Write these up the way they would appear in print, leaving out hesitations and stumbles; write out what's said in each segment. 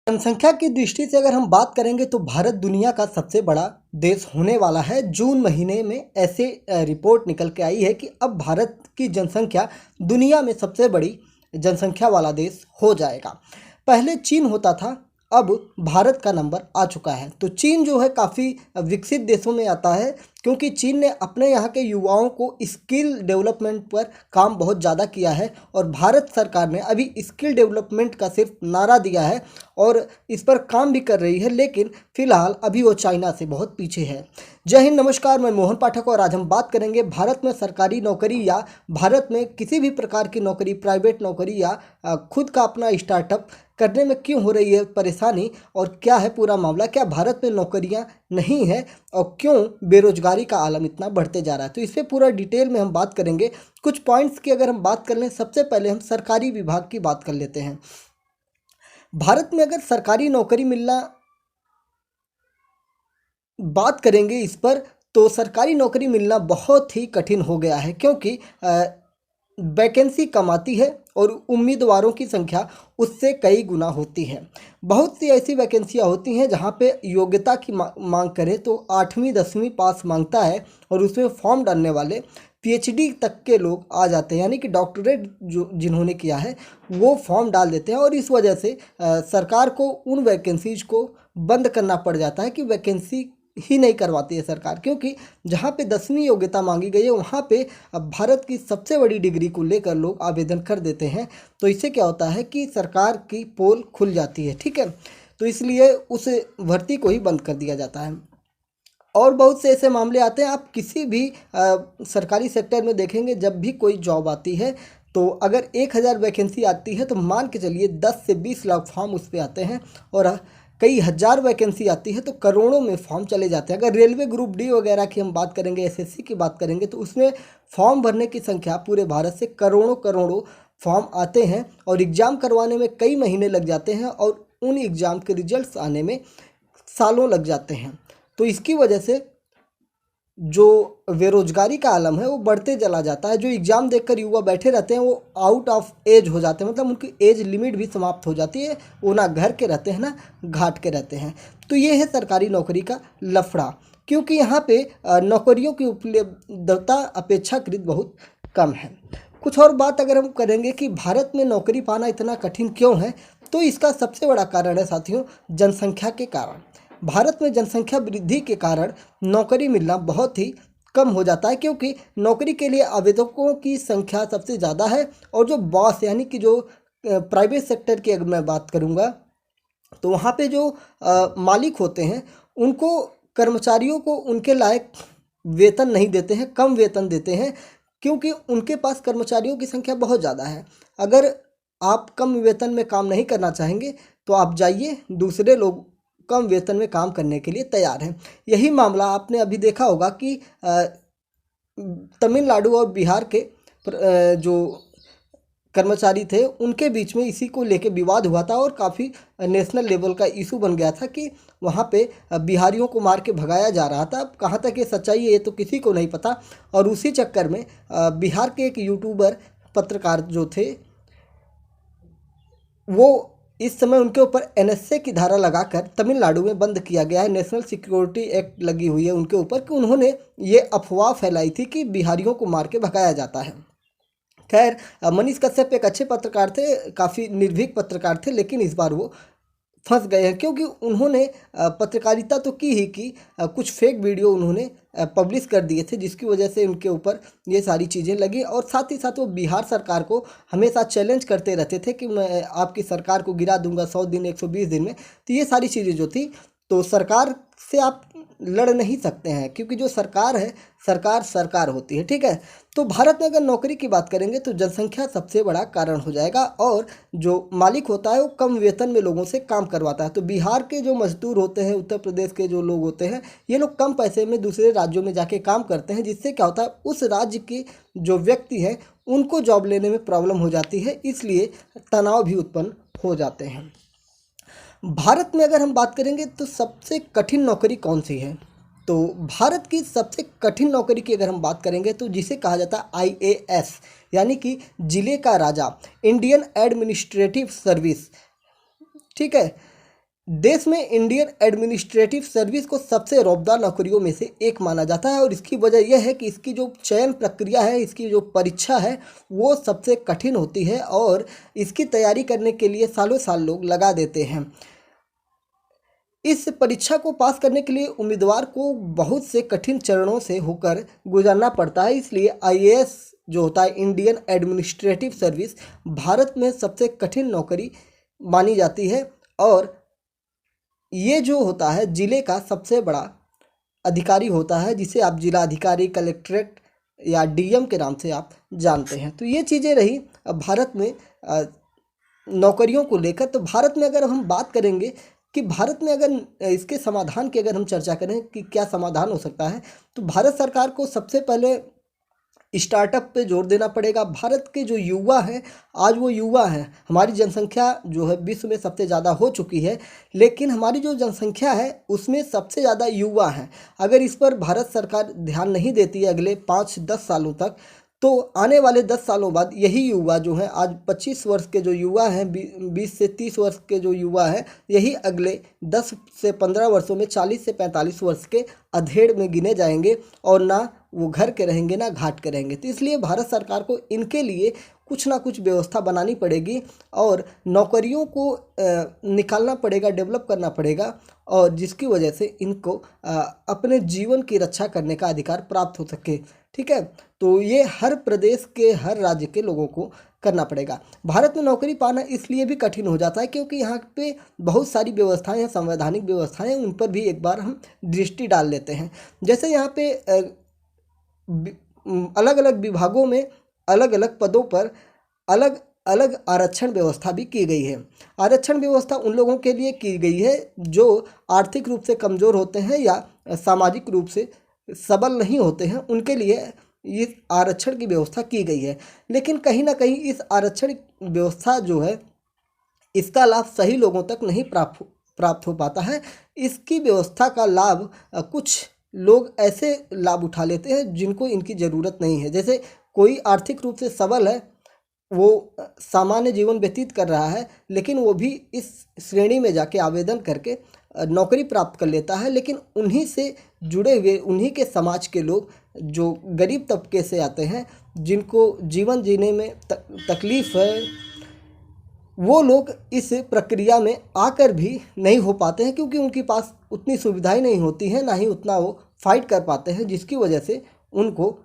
जनसंख्या की दृष्टि से अगर हम बात करेंगे तो भारत दुनिया का सबसे बड़ा देश होने वाला है। जून महीने में ऐसे रिपोर्ट निकल के आई है कि अब भारत की जनसंख्या दुनिया में सबसे बड़ी जनसंख्या वाला देश हो जाएगा। पहले चीन होता था, अब भारत का नंबर आ चुका है। तो चीन जो है काफ़ी विकसित देशों में आता है, क्योंकि चीन ने अपने यहाँ के युवाओं को स्किल डेवलपमेंट पर काम बहुत ज़्यादा किया है और भारत सरकार ने अभी स्किल डेवलपमेंट का सिर्फ नारा दिया है और इस पर काम भी कर रही है, लेकिन फ़िलहाल अभी वो चाइना से बहुत पीछे है। जय हिंद, नमस्कार, मैं मोहन पाठक और आज हम बात करेंगे भारत में सरकारी नौकरी या भारत में किसी भी प्रकार की नौकरी, प्राइवेट नौकरी या खुद का अपना स्टार्टअप करने में क्यों हो रही है परेशानी और क्या है पूरा मामला। क्या भारत में नौकरियां नहीं है और क्यों बेरोजगारी का आलम इतना बढ़ते जा रहा है, तो इस पर पूरा डिटेल में हम बात करेंगे। कुछ पॉइंट्स की अगर हम बात कर लें, सबसे पहले हम सरकारी विभाग की बात कर लेते हैं। भारत में अगर सरकारी नौकरी मिलना बात करेंगे इस पर, तो सरकारी नौकरी मिलना बहुत ही कठिन हो गया है, क्योंकि वैकेंसी कम आती है और उम्मीदवारों की संख्या उससे कई गुना होती है। बहुत सी ऐसी वैकेंसियां होती हैं जहां पे योग्यता की मांग करें तो 8वीं 10वीं पास मांगता है और उसमें फॉर्म डालने वाले पीएचडी तक के लोग आ जाते हैं, यानी कि डॉक्टरेट जो जिन्होंने किया है वो फॉर्म डाल देते हैं और इस वजह से सरकार को उन वैकेंसीज को बंद करना पड़ जाता है कि वैकेंसी ही नहीं करवाती है सरकार, क्योंकि जहाँ पे 10वीं योग्यता मांगी गई है वहाँ पे अब भारत की सबसे बड़ी डिग्री को लेकर लोग आवेदन कर देते हैं। तो इससे क्या होता है कि सरकार की पोल खुल जाती है, ठीक है। तो इसलिए उस भर्ती को ही बंद कर दिया जाता है और बहुत से ऐसे मामले आते हैं। आप किसी भी सरकारी सेक्टर में देखेंगे, जब भी कोई जॉब आती है तो अगर 1000 वैकेंसी आती है तो मान के चलिए 10 से 20 लाख फॉर्म उस पर आते हैं और कई हज़ार वैकेंसी आती है तो करोड़ों में फॉर्म चले जाते हैं। अगर रेलवे ग्रुप डी वगैरह की हम बात करेंगे, एसएससी की बात करेंगे, तो उसमें फॉर्म भरने की संख्या पूरे भारत से करोड़ों करोड़ों फॉर्म आते हैं और एग्ज़ाम करवाने में कई महीने लग जाते हैं और उन एग्ज़ाम के रिजल्ट्स आने में सालों लग जाते हैं। तो इसकी वजह से जो बेरोजगारी का आलम है वो बढ़ते चला जाता है। जो एग्ज़ाम देकर युवा बैठे रहते हैं वो आउट ऑफ एज हो जाते हैं, मतलब उनकी एज लिमिट भी समाप्त हो जाती है। वो ना घर के रहते हैं ना घाट के रहते हैं। तो ये है सरकारी नौकरी का लफड़ा, क्योंकि यहाँ पे नौकरियों की उपलब्धता अपेक्षाकृत बहुत कम है। कुछ और बात अगर हम करेंगे कि भारत में नौकरी पाना इतना कठिन क्यों है, तो इसका सबसे बड़ा कारण है साथियों जनसंख्या के कारण। भारत में जनसंख्या वृद्धि के कारण नौकरी मिलना बहुत ही कम हो जाता है, क्योंकि नौकरी के लिए आवेदकों की संख्या सबसे ज़्यादा है और जो बॉस यानी कि जो प्राइवेट सेक्टर की अगर मैं बात करूँगा तो वहाँ पे जो मालिक होते हैं उनको कर्मचारियों को उनके लायक वेतन नहीं देते हैं, कम वेतन देते हैं, क्योंकि उनके पास कर्मचारियों की संख्या बहुत ज़्यादा है। अगर आप कम वेतन में काम नहीं करना चाहेंगे तो आप जाइए, दूसरे लोग कम वेतन में काम करने के लिए तैयार हैं। यही मामला आपने अभी देखा होगा कि तमिलनाडु और बिहार के जो कर्मचारी थे उनके बीच में इसी को लेके विवाद हुआ था और काफ़ी नेशनल लेवल का इशू बन गया था कि वहाँ पे बिहारियों को मार के भगाया जा रहा था। अब कहाँ तक ये सच्चाई है ये तो किसी को नहीं पता। और उसी चक्कर में बिहार के एक यूट्यूबर पत्रकार जो थे वो इस समय उनके ऊपर एनएसए की धारा लगाकर तमिलनाडु में बंद किया गया है। नेशनल सिक्योरिटी एक्ट लगी हुई है उनके ऊपर कि उन्होंने ये अफवाह फैलाई थी कि बिहारियों को मार के भगाया जाता है। खैर, मनीष कश्यप एक अच्छे पत्रकार थे, काफ़ी निर्भीक पत्रकार थे, लेकिन इस बार वो फंस गए हैं, क्योंकि उन्होंने पत्रकारिता तो की ही की, कुछ फेक वीडियो उन्होंने पब्लिश कर दिए थे, जिसकी वजह से उनके ऊपर ये सारी चीज़ें लगी। और साथ ही साथ वो बिहार सरकार को हमेशा चैलेंज करते रहते थे कि मैं आपकी सरकार को गिरा दूंगा 100 दिन 120 दिन में। तो ये सारी चीज़ें जो थी, तो सरकार से आप लड़ नहीं सकते हैं, क्योंकि जो सरकार है सरकार सरकार होती है, ठीक है। तो भारत में अगर नौकरी की बात करेंगे तो जनसंख्या सबसे बड़ा कारण हो जाएगा और जो मालिक होता है वो कम वेतन में लोगों से काम करवाता है। तो बिहार के जो मजदूर होते हैं, उत्तर प्रदेश के जो लोग होते हैं, ये लोग कम पैसे में दूसरे राज्यों में जाके काम करते हैं, जिससे क्या होता है उस राज्य के जो व्यक्ति हैं उनको जॉब लेने में प्रॉब्लम हो जाती है, इसलिए तनाव भी उत्पन्न हो जाते हैं। भारत में अगर हम बात करेंगे तो सबसे कठिन नौकरी कौन सी है, तो भारत की सबसे कठिन नौकरी की अगर हम बात करेंगे तो जिसे कहा जाता है आईएएस, यानी कि जिले का राजा, इंडियन एडमिनिस्ट्रेटिव सर्विस, ठीक है। देश में इंडियन एडमिनिस्ट्रेटिव सर्विस को सबसे रौबदार नौकरियों में से एक माना जाता है और इसकी वजह यह है कि इसकी जो चयन प्रक्रिया है, इसकी जो परीक्षा है, वो सबसे कठिन होती है और इसकी तैयारी करने के लिए सालों साल लोग लगा देते हैं। इस परीक्षा को पास करने के लिए उम्मीदवार को बहुत से कठिन चरणों से होकर गुजरना पड़ता है। इसलिए आईएएस जो होता है, इंडियन एडमिनिस्ट्रेटिव सर्विस, भारत में सबसे कठिन नौकरी मानी जाती है और ये जो होता है ज़िले का सबसे बड़ा अधिकारी होता है, जिसे आप जिला अधिकारी, कलेक्ट्रेट या डीएम के नाम से आप जानते हैं। तो ये चीज़ें रही भारत में नौकरियों को लेकर। तो भारत में अगर हम बात करेंगे कि भारत में अगर इसके समाधान की अगर हम चर्चा करें कि क्या समाधान हो सकता है, तो भारत सरकार को सबसे पहले स्टार्टअप पे जोर देना पड़ेगा। भारत के जो युवा हैं, आज वो युवा हैं, हमारी जनसंख्या जो है विश्व में सबसे ज़्यादा हो चुकी है, लेकिन हमारी जो जनसंख्या है उसमें सबसे ज़्यादा युवा हैं। अगर इस पर भारत सरकार ध्यान नहीं देती है अगले 5-10 सालों तक, तो आने वाले 10 सालों बाद यही युवा जो हैं, आज 25 वर्ष के जो युवा हैं, 20 से 30 वर्ष के जो युवा हैं, यही अगले 10 से 15 वर्षों में 40 से 45 वर्ष के अधेड़ में गिने जाएंगे और ना वो घर के रहेंगे ना घाट के रहेंगे। तो इसलिए भारत सरकार को इनके लिए कुछ ना कुछ व्यवस्था बनानी पड़ेगी और नौकरियों को निकालना पड़ेगा, डेवलप करना पड़ेगा, और जिसकी वजह से इनको अपने जीवन की रक्षा करने का अधिकार प्राप्त हो सके। ठीक है, तो ये हर प्रदेश के, हर राज्य के लोगों को करना पड़ेगा। भारत में नौकरी पाना इसलिए भी कठिन हो जाता है क्योंकि यहाँ पे बहुत सारी व्यवस्थाएं हैं, संवैधानिक व्यवस्थाएं हैं, उन पर भी एक बार हम दृष्टि डाल लेते हैं। जैसे यहाँ पे अलग अलग विभागों में अलग अलग पदों पर अलग अलग आरक्षण व्यवस्था भी की गई है। आरक्षण व्यवस्था उन लोगों के लिए की गई है जो आर्थिक रूप से कमज़ोर होते हैं या सामाजिक रूप से सबल नहीं होते हैं, उनके लिए इस आरक्षण की व्यवस्था की गई है। लेकिन कहीं ना कहीं इस आरक्षण व्यवस्था जो है, इसका लाभ सही लोगों तक नहीं प्राप्त हो पाता है। इसकी व्यवस्था का लाभ कुछ लोग ऐसे लाभ उठा लेते हैं जिनको इनकी ज़रूरत नहीं है। जैसे कोई आर्थिक रूप से सबल है, वो सामान्य जीवन व्यतीत कर रहा है, लेकिन वो भी इस श्रेणी में जाके आवेदन करके नौकरी प्राप्त कर लेता है। लेकिन उन्हीं से जुड़े हुए, उन्हीं के समाज के लोग जो गरीब तबके से आते हैं, जिनको जीवन जीने में तकलीफ़ है, वो लोग इस प्रक्रिया में आकर भी नहीं हो पाते हैं क्योंकि उनके पास उतनी सुविधाएं नहीं होती हैं, ना ही उतना वो फाइट कर पाते हैं, जिसकी वजह से उनको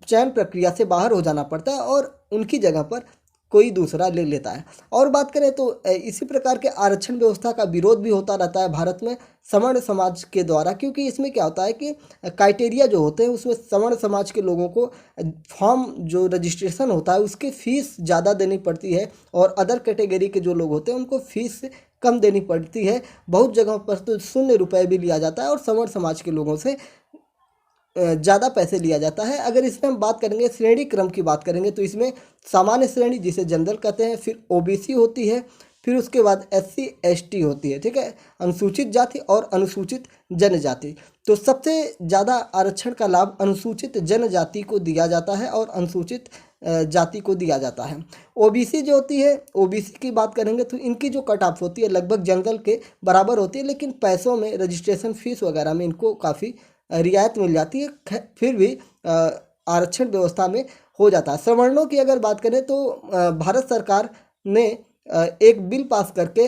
चयन प्रक्रिया से बाहर हो जाना पड़ता है और उनकी जगह पर कोई दूसरा ले लेता है। और बात करें तो इसी प्रकार के आरक्षण व्यवस्था का विरोध भी होता रहता है भारत में सवर्ण समाज के द्वारा, क्योंकि इसमें क्या होता है कि क्राइटेरिया जो होते हैं उसमें सवर्ण समाज के लोगों को फॉर्म जो रजिस्ट्रेशन होता है उसकी फ़ीस ज़्यादा देनी पड़ती है और अदर कैटेगरी के जो लोग होते हैं उनको फ़ीस कम देनी पड़ती है। बहुत जगहों पर तो 0 रुपये भी लिया जाता है और सवर्ण समाज के लोगों से ज़्यादा पैसे लिया जाता है। अगर इसमें हम बात करेंगे, श्रेणी क्रम की बात करेंगे, तो इसमें सामान्य श्रेणी जिसे जनरल कहते हैं, फिर ओबीसी होती है, फिर उसके बाद एससी एसटी होती है। ठीक है, अनुसूचित जाति और अनुसूचित जनजाति। तो सबसे ज़्यादा आरक्षण का लाभ अनुसूचित जनजाति को दिया जाता है और अनुसूचित जाति को दिया जाता है। ओबीसी जो होती है, ओबीसी की बात करेंगे तो इनकी जो कट ऑफ होती है लगभग जनरल के बराबर होती है, लेकिन पैसों में, रजिस्ट्रेशन फीस वगैरह में इनको काफ़ी रियायत मिल जाती है, फिर भी आरक्षण व्यवस्था में हो जाता है। सवर्णों की अगर बात करें तो भारत सरकार ने एक बिल पास करके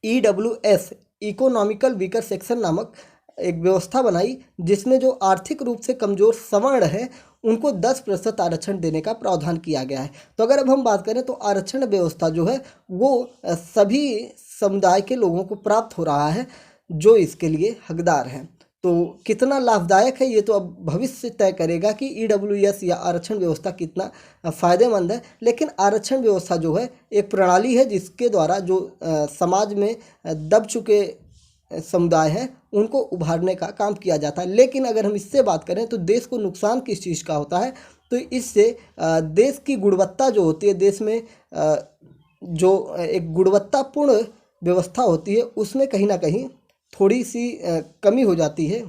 EWS, इकोनॉमिकल वीकर सेक्शन नामक एक व्यवस्था बनाई, जिसमें जो आर्थिक रूप से कमज़ोर सवर्ण है उनको 10% आरक्षण देने का प्रावधान किया गया है। तो अगर अब हम बात करें तो आरक्षण व्यवस्था जो है वो सभी समुदाय के लोगों को प्राप्त हो रहा है जो इसके लिए हकदार हैं। तो कितना लाभदायक है ये तो अब भविष्य तय करेगा कि EWS या आरक्षण व्यवस्था कितना फ़ायदेमंद है। लेकिन आरक्षण व्यवस्था जो है एक प्रणाली है जिसके द्वारा जो समाज में दब चुके समुदाय हैं उनको उभारने का काम किया जाता है। लेकिन अगर हम इससे बात करें तो देश को नुकसान किस चीज़ का होता है, तो इससे देश की गुणवत्ता जो होती है, देश में जो एक गुणवत्तापूर्ण व्यवस्था होती है उसमें कहीं ना कहीं थोड़ी सी कमी हो जाती है।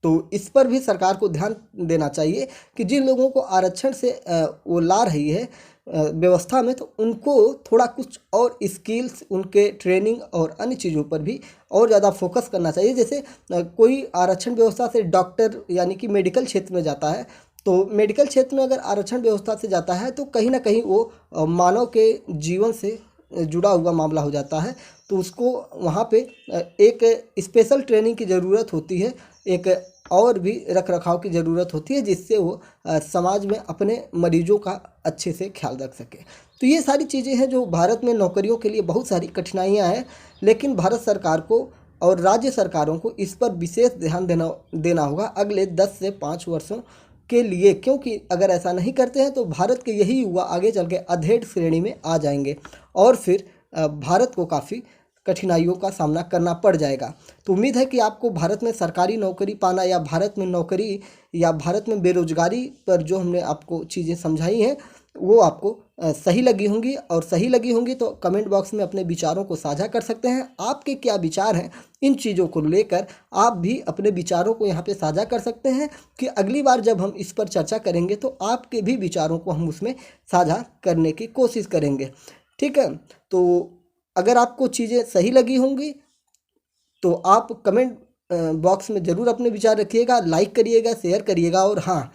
तो इस पर भी सरकार को ध्यान देना चाहिए कि जिन लोगों को आरक्षण से वो ला रही है, व्यवस्था में, तो उनको थोड़ा कुछ और स्किल्स, उनके ट्रेनिंग और अन्य चीज़ों पर भी और ज़्यादा फोकस करना चाहिए। जैसे कोई आरक्षण व्यवस्था से डॉक्टर यानी कि मेडिकल क्षेत्र में जाता है, तो मेडिकल क्षेत्र में अगर आरक्षण व्यवस्था से जाता है तो कहीं ना कहीं वो मानव के जीवन से जुड़ा हुआ मामला हो जाता है। तो उसको वहाँ पे एक स्पेशल ट्रेनिंग की ज़रूरत होती है, एक और भी रख रखाव की ज़रूरत होती है, जिससे वो समाज में अपने मरीजों का अच्छे से ख्याल रख सके। तो ये सारी चीज़ें हैं जो भारत में नौकरियों के लिए बहुत सारी कठिनाइयाँ हैं, लेकिन भारत सरकार को और राज्य सरकारों को इस पर विशेष ध्यान देना होगा अगले 10 से 5 वर्षों के लिए, क्योंकि अगर ऐसा नहीं करते हैं तो भारत के यही युवा आगे चल के अधेड़ श्रेणी में आ जाएंगे और फिर भारत को काफ़ी कठिनाइयों का सामना करना पड़ जाएगा। तो उम्मीद है कि आपको भारत में सरकारी नौकरी पाना या भारत में नौकरी या भारत में बेरोजगारी पर जो हमने आपको चीज़ें समझाई हैं वो आपको सही लगी होंगी, और सही लगी होंगी तो कमेंट बॉक्स में अपने विचारों को साझा कर सकते हैं। आपके क्या विचार हैं इन चीज़ों को लेकर, आप भी अपने विचारों को यहाँ पे साझा कर सकते हैं कि अगली बार जब हम इस पर चर्चा करेंगे तो आपके भी विचारों को हम उसमें साझा करने की कोशिश करेंगे। ठीक है, तो अगर आपको चीज़ें सही लगी होंगी तो आप कमेंट बॉक्स में ज़रूर अपने विचार रखिएगा, लाइक करिएगा, शेयर करिएगा। और हाँ,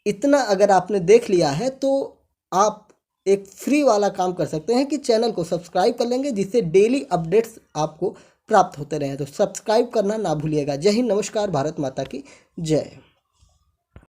इतना अगर आपने देख लिया है तो आप एक फ्री वाला काम कर सकते हैं कि चैनल को सब्सक्राइब कर लेंगे, जिससे डेली अपडेट्स आपको प्राप्त होते रहें। तो सब्सक्राइब करना ना भूलिएगा। जय हिंद, नमस्कार, भारत माता की जय।